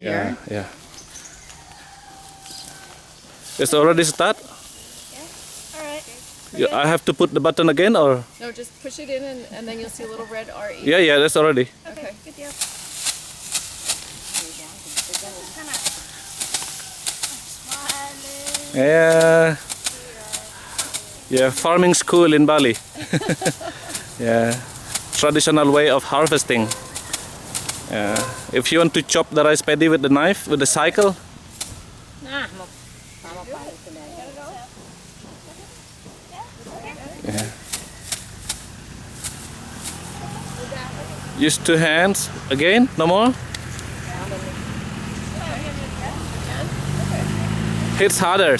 Yeah, Here. yeah. It's already start. All right. I have to put the button again, or No, just push it in and then you'll see a little red RE. yeah, yeah, that's already. Okay. Good deal. Yeah, yeah. Farming school in Bali. Yeah, traditional way of harvesting. Yeah. If you want to chop the rice paddy with the knife, with the cycle. Yeah. Use two hands again, no more. Hits harder.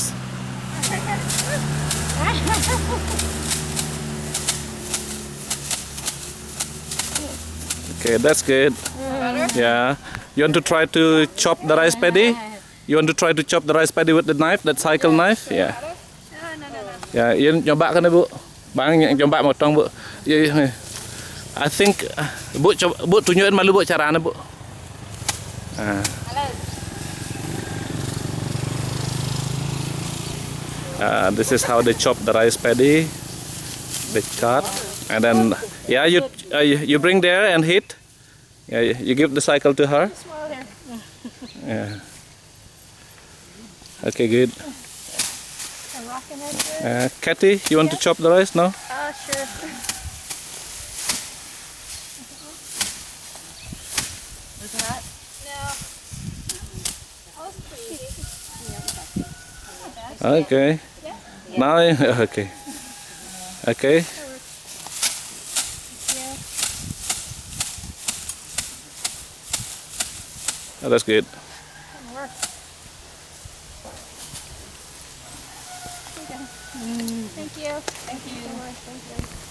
Okay, that's good. Yeah. You want to try to chop the rice paddy? You want to try to chop the rice paddy with the knife, that cycle knife? Yeah. Ya, Ian coba kan Bu. Bang yang coba motong Bu. I think Bu coba Bu tunjukin malu Bu caranya Bu. This is how they chop the rice paddy. They cut and then yeah you bring there and hit. Yeah, you give the cycle to her. Yeah. Okay, good. Kathy, you want to chop the rice now? Sure. Was that? No. Okay. Now, okay. Okay. Oh, that's good. Thank you. Thank you.